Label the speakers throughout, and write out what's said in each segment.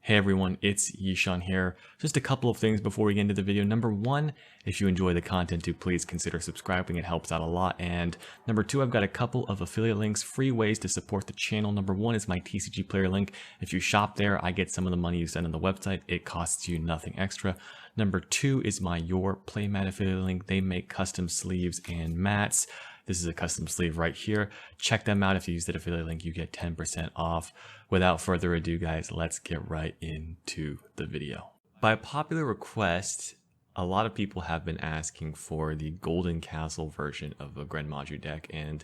Speaker 1: Hey everyone, it's Yishan here. Just a couple of things before we get into the video. Number one, if you enjoy the content, do please consider subscribing. It helps out a lot. And number two, I've got a couple of affiliate links, free ways to support the channel. Number one is my TCG player link. If you shop there, I get some of the money you send on the website. It costs you nothing extra. Number two is my Your Playmat affiliate link. They make custom sleeves and mats. This is a custom sleeve right here. Check them out. If you use that affiliate link, you get 10% off. Without further ado, guys, let's get right into the video. By popular request, a lot of people have been asking for the Golden Castle version of a Gren Maju deck, and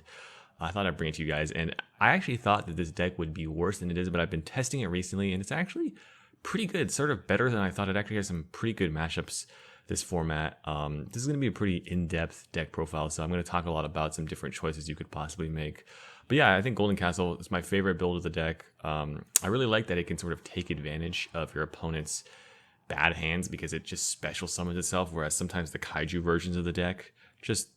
Speaker 1: I thought I'd bring it to you guys. And I actually thought that this deck would be worse than it is, but I've been testing it recently, and it's actually pretty good. Sort of better than I thought. It actually has some pretty good matchups. This format. This is going to be a pretty in-depth deck profile, so I'm going to talk a lot about some different choices you could possibly make. But yeah, I think Golden Castle is my favorite build of the deck. I really like that it can sort of take advantage of your opponent's bad hands because it just special summons itself, whereas sometimes the Kaiju versions of the deck, just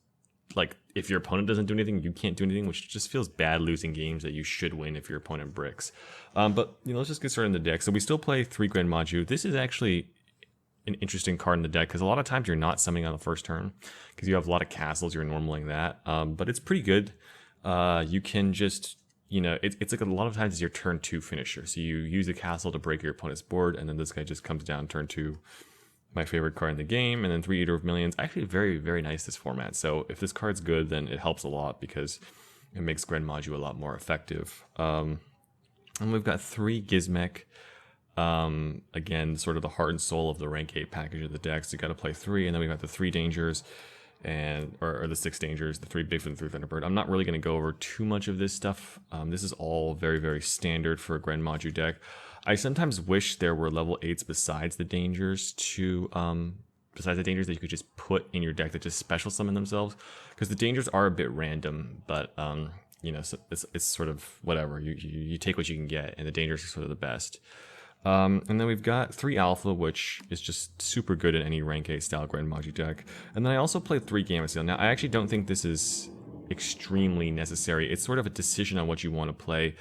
Speaker 1: like if your opponent doesn't do anything, you can't do anything, which just feels bad losing games that you should win if your opponent bricks. But let's just get started in the deck. So we still play 3 Gren Maju. This is actually an interesting card in the deck because a lot of times you're not summoning on the first turn because you have a lot of castles, you're normaling that, but it's pretty good. You can just, it's like a lot of times it's your turn 2 finisher, so you use the castle to break your opponent's board, and then this guy just comes down turn 2. My favorite card in the game, and then 3 Eater of Millions. Actually very, very nice, this format. So if this card's good, then it helps a lot because it makes Gren Maju a lot more effective. And we've got 3 Gizmek. Again, sort of the heart and soul of the rank 8 package of the deck. So you got to play 3, and then we've got the 3 dangers, and or the 6 dangers, the 3 Bigfoot and 3 Thunderbird. I'm not really going to go over too much of this stuff. This is all very, very standard for a Gren Maju deck. I sometimes wish there were level 8s besides the dangers that you could just put in your deck that just special summon themselves, because the dangers are a bit random, but so it's sort of whatever. You take what you can get, and the dangers are sort of the best. And then we've got 3 Alpha, which is just super good in any rank 8 style Gren Maju deck. And then I also played 3 Gamma Seal. Now, I actually don't think this is extremely necessary. It's sort of a decision on what you want to play.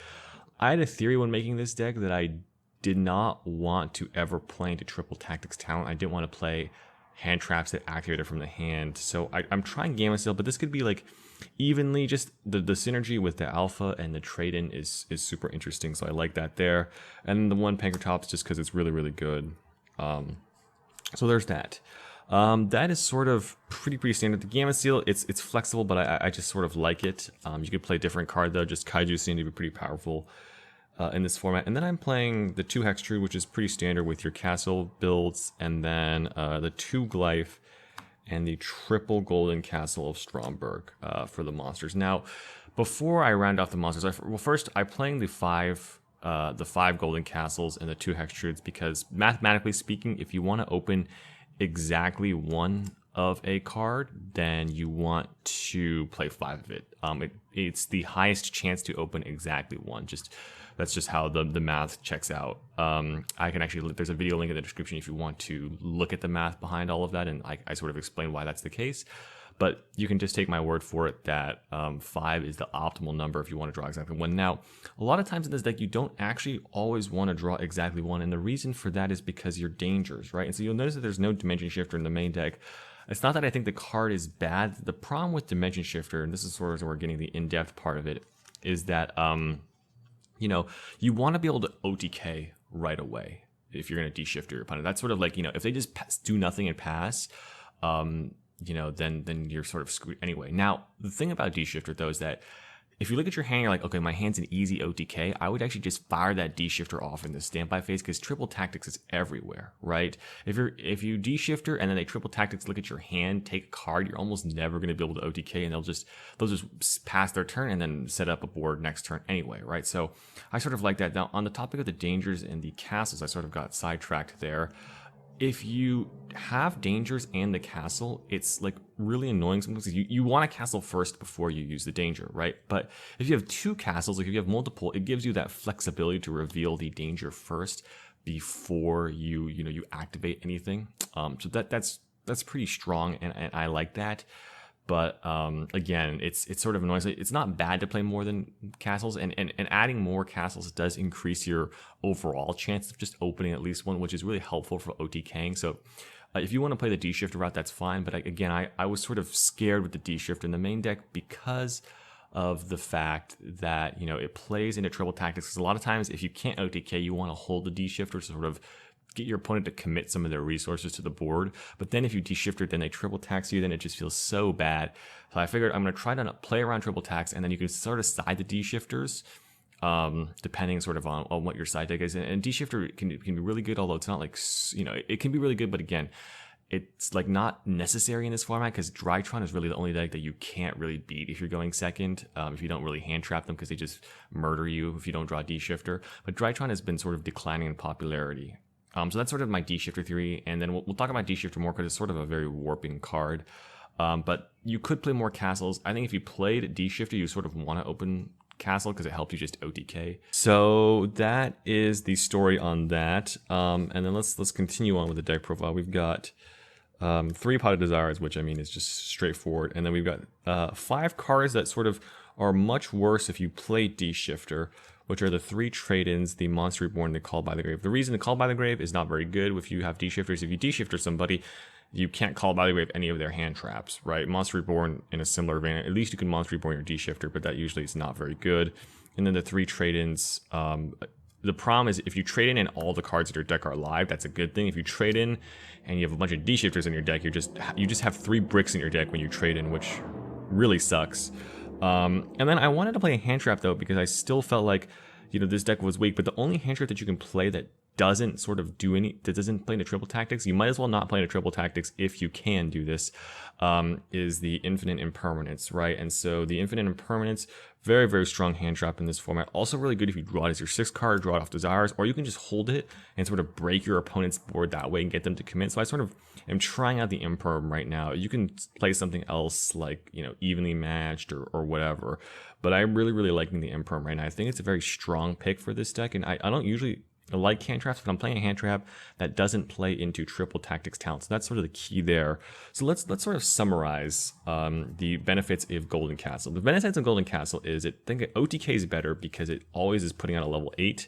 Speaker 1: I had a theory when making this deck that I did not want to ever play into Triple Tactics talent. I didn't want to play hand traps that activated from the hand. So I'm trying Gamma Seal, but this could be like evenly, just the synergy with the Alpha and the trade-in is super interesting, so I like that there. And the 1 Pankratops just because it's really, really good. So there's that. That is sort of pretty standard. The Gamma Seal, it's flexible, but I just sort of like it. You could play a different card though. Just Kaiju seem to be pretty powerful in this format. And then I'm playing the 2 Hextrude, which is pretty standard with your castle builds, and then the 2 Glyph and the triple Golden Castle of Stromberg for the monsters. Now, before I round off the monsters, first I'm playing the 5 Golden Castles and the 2 Hextrudes because mathematically speaking, if you want to open exactly 1 of a card, then you want to play 5 of it. It's the highest chance to open exactly 1. That's just how the math checks out. I can actually, there's a video link in the description if you want to look at the math behind all of that, and I sort of explain why that's the case. But you can just take my word for it that 5 is the optimal number if you want to draw exactly 1. Now, a lot of times in this deck, you don't actually always want to draw exactly 1, and the reason for that is because you're dangers, right? And so you'll notice that there's no Dimension Shifter in the main deck. It's not that I think the card is bad. The problem with Dimension Shifter, and this is sort of where we're getting the in-depth part of it, is that you want to be able to OTK right away if you're going to de-shifter your opponent. That's sort of like, if they just do nothing and pass, then you're sort of screwed anyway. Now, the thing about de-shifter though is that if you look at your hand, you're like, okay, my hand's an easy OTK. I would actually just fire that de-shifter off in the standby phase because triple tactics is everywhere, right? If you de-shifter and then they triple tactics look at your hand, take a card, you're almost never going to be able to OTK, and they'll just pass their turn and then set up a board next turn anyway, right? So I sort of like that. Now, on the topic of the dangers and the castles, I sort of got sidetracked there. If you have dangers and the castle, it's like really annoying sometimes. You want a castle first before you use the danger, right? But if you have 2 castles, like if you have multiple, it gives you that flexibility to reveal the danger first before you activate anything. So that's pretty strong, and I like that. But again, it's sort of annoying. It's not bad to play more than castles, and adding more castles does increase your overall chance of just opening at least one, which is really helpful for OTKing. So if you want to play the D-Shifter route, that's fine. But again, I was sort of scared with the D-Shifter in the main deck because of the fact that, you know, it plays into triple tactics. Because a lot of times, if you can't OTK, you want to hold the D-Shifter to sort of get your opponent to commit some of their resources to the board. But then if you D-Shifter, then they triple tax you, then it just feels so bad. So I figured I'm going to try to play around triple tax, and then you can sort of side the D-Shifters, depending sort of on what your side deck is. And D-Shifter can be really good, although it's not like, you know, it can be really good, but again, it's like not necessary in this format because Drytron is really the only deck that you can't really beat if you're going second, if you don't really hand trap them because they just murder you if you don't draw D-Shifter. But Drytron has been sort of declining in popularity. So that's sort of my D-Shifter theory, and then we'll talk about D-Shifter more because it's sort of a very warping card. But you could play more castles. I think if you played D-Shifter, you sort of want to open castle because it helped you just OTK. So that is the story on that. And then let's continue on with the deck profile. We've got 3 Pot of Desires, which I mean is just straightforward, and then we've got 5 cards that sort of are much worse if you play D-Shifter, which are the 3 trade-ins, the Monster Reborn, the Call by the Grave. The reason the Call by the Grave is not very good if you have D-Shifters. If you D-Shifter somebody, you can't Call by the Grave any of their hand traps, right? Monster Reborn in a similar vein, at least you can Monster Reborn your D-Shifter, but that usually is not very good. And then the 3 trade-ins, the problem is if you trade in and all the cards in your deck are live, that's a good thing. If you trade in and you have a bunch of D-Shifters in your deck, you just have 3 bricks in your deck when you trade in, which really sucks. And then I wanted to play a hand trap though, because I still felt like, you know, this deck was weak, but the only hand trap that you can play that doesn't sort of that doesn't play into triple tactics, you might as well not play into triple tactics if you can do this, is the Infinite Impermanence, right? And so the Infinite Impermanence, very, very strong hand trap in this format. Also really good if you draw it as your 6th card, draw it off Desires, or you can just hold it and sort of break your opponent's board that way and get them to commit. So I sort of am trying out the Imperm right now. You can play something else like, you know, Evenly Matched or whatever, but I'm really, really liking the Imperm right now. I think it's a very strong pick for this deck, and I don't usually like hand traps, but I'm playing a hand trap that doesn't play into triple tactics talent. So that's sort of the key there. So let's sort of summarize the benefits of Golden Castle. The benefits of Golden Castle is I think OTK is better because it always is putting out a level 8.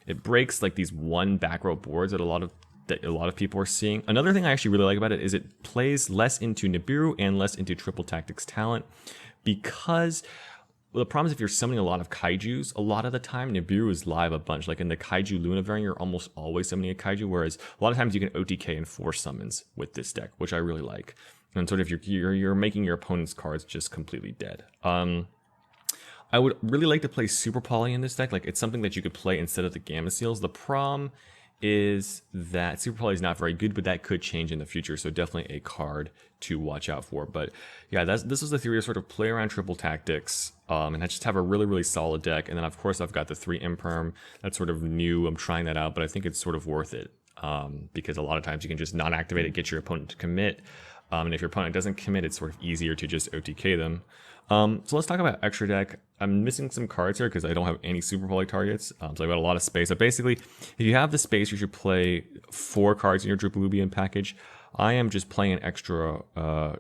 Speaker 1: It breaks like these 1 back row boards that a lot of people are seeing. Another thing I actually really like about it is it plays less into Nibiru and less into triple tactics talent, because well, the problem is if you're summoning a lot of kaijus, a lot of the time Nibiru is live a bunch. Like in the Kaiju Luna variant, you're almost always summoning a kaiju, whereas a lot of times you can OTK and force summons with this deck, which I really like. And sort of you're making your opponent's cards just completely dead. I would really like to play Super Poly in this deck. Like it's something that you could play instead of the Gamma Seals. The problem is that Super Poly is not very good, but that could change in the future. So definitely a card to watch out for. But yeah, this was the theory of sort of play around triple tactics, and I just have a really, really solid deck. And then of course I've got the 3 Imperm. That's sort of new. I'm trying that out, but I think it's sort of worth it, because a lot of times you can just not activate it, get your opponent to commit. And if your opponent doesn't commit, it's sort of easier to just OTK them. So let's talk about extra deck. I'm missing some cards here because I don't have any Super Poly targets. So I've got a lot of space. So basically, if you have the space, you should play 4 cards in your Drupolubian package. I am just playing an extra, I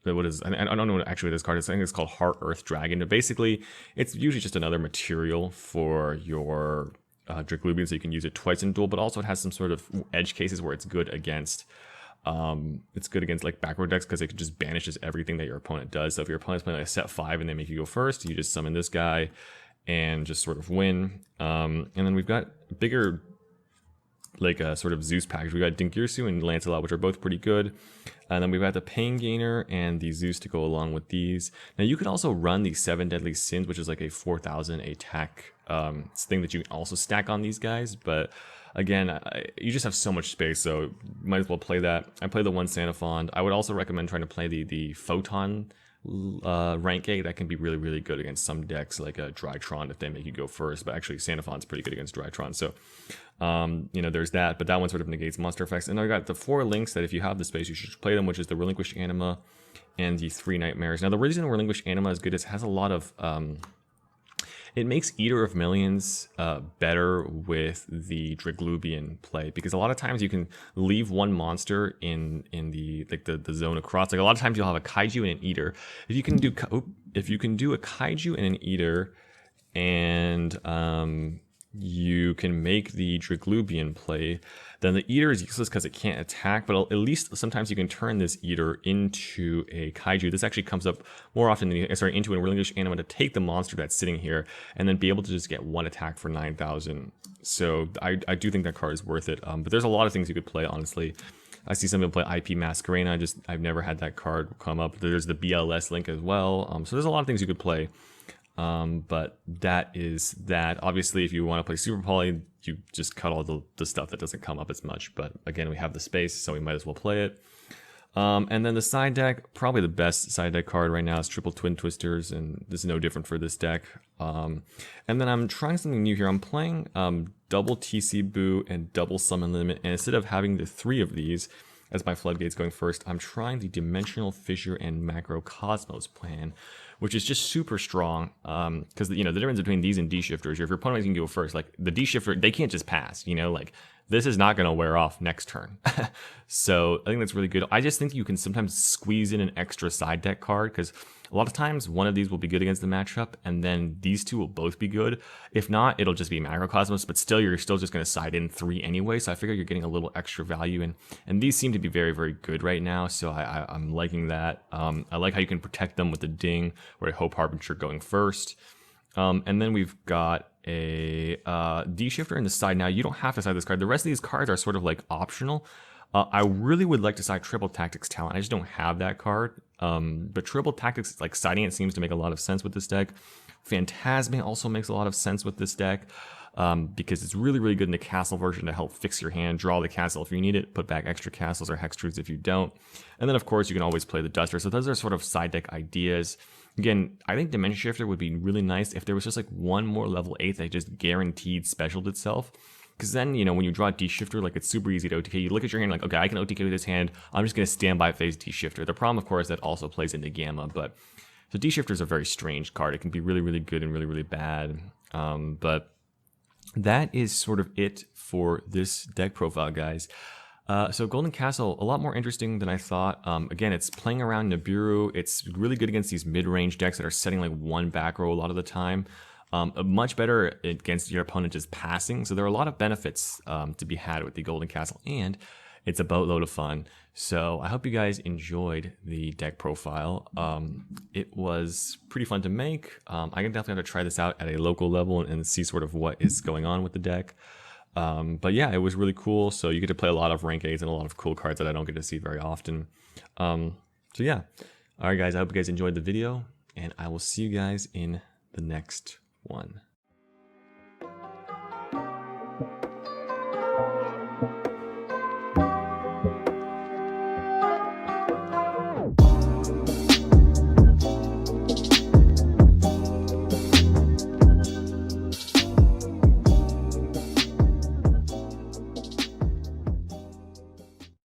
Speaker 1: don't know what actually this card is. I think it's called Heart Earth Dragon. But basically, it's usually just another material for your Drupolubian, so you can use it twice in duel, but also it has some sort of edge cases where it's good against like backward decks because it just banishes everything that your opponent does. So if your opponent's playing like a set 5 and they make you go first, you just summon this guy and just sort of win. And then we've got bigger like a sort of Zeus package. We've got Dingirsu and Lancelot, which are both pretty good. And then we've got the Pain Gainer and the Zeus to go along with these. Now you can also run the 7 Deadly Sins, which is like a 4,000 attack thing that you can also stack on these guys. But again, you just have so much space, so you might as well play that. I play the 1 Sanafond. I would also recommend trying to play the Photon rank 8. That can be really, really good against some decks like a Drytron if they make you go first. But actually, Sanafond's pretty good against Drytron. So, you know, there's that. But that one sort of negates monster effects. And I got the 4 links that if you have the space, you should play them, which is the Relinquished Anima and the 3 Nightmares. Now, the reason Relinquished Anima is good is it has a lot of it makes Eater of Millions better with the Draglubian play, because a lot of times you can leave one monster in the zone across. Like a lot of times you'll have a Kaiju and an Eater. If you can do a Kaiju and an Eater, and you can make the Draglubian play, then the Eater is useless because it can't attack, but at least sometimes you can turn this Eater into a Kaiju. This actually comes up more often than into a relinquish animal to take the monster that's sitting here and then be able to just get one attack for 9,000. So I do think that card is worth it. But there's a lot of things you could play, honestly. I see some people play IP Masquerena. I've never had that card come up. There's the BLS link as well. So there's a lot of things you could play. But that is that. Obviously, if you want to play Super Poly, you just cut all the stuff that doesn't come up as much. But again, we have the space, so we might as well play it. And then the side deck, probably the best side deck card right now is Triple Twin Twisters, and this is no different for this deck. And then I'm trying something new here. I'm playing double TC Boo and double Summon Limit, and instead of having the 3 of these as my floodgates going first, I'm trying the Dimensional Fissure and Macro Cosmos plan, which is just super strong, because the difference between these and D-Shifters, if your opponent can go first, like the D-Shifter, they can't just pass, like this is not going to wear off next turn. So I think that's really good. I just think you can sometimes squeeze in an extra side deck card, because a lot of times one of these will be good against the matchup, and then these two will both be good. If not, it'll just be Macrocosmos, but still, you're still just going to side in 3 anyway, so I figure you're getting a little extra value, and these seem to be very, very good right now, so I'm liking that. I like how you can protect them with the Ding or a Hope Harbinger going first. And then we've got a D-Shifter in the side. Now, you don't have to side this card. The rest of these cards are sort of like optional. I really would like to side Triple Tactics Talent. I just don't have that card. But Triple Tactics, like siding it, seems to make a lot of sense with this deck. Phantasme also makes a lot of sense with this deck, because it's really, really good in the castle version to help fix your hand, draw the castle if you need it, put back extra castles or Hextrudes if you don't. And then, of course, you can always play the Duster. So those are sort of side deck ideas. Again, I think Dimension Shifter would be really nice if there was just like one more level 8 that just guaranteed specialed itself. Because then, when you draw D-Shifter, like it's super easy to OTK. You look at your hand like, okay, I can OTK with this hand. I'm just going to stand by phase D-Shifter. The problem, of course, that also plays into Gamma. But so D-Shifter is a very strange card. It can be really, really good and really, really bad. But that is sort of it for this deck profile, guys. So Golden Castle, a lot more interesting than I thought. Again, it's playing around Nibiru. It's really good against these mid-range decks that are setting like one back row a lot of the time. Much better against your opponent just passing. So there are a lot of benefits to be had with the Golden Castle, and it's a boatload of fun. So I hope you guys enjoyed the deck profile. It was pretty fun to make. I can definitely have to try this out at a local level and see sort of what is going on with the deck. But yeah, it was really cool. So you get to play a lot of rank 8s and a lot of cool cards that I don't get to see very often. So yeah. All right, guys, I hope you guys enjoyed the video, and I will see you guys in the next one.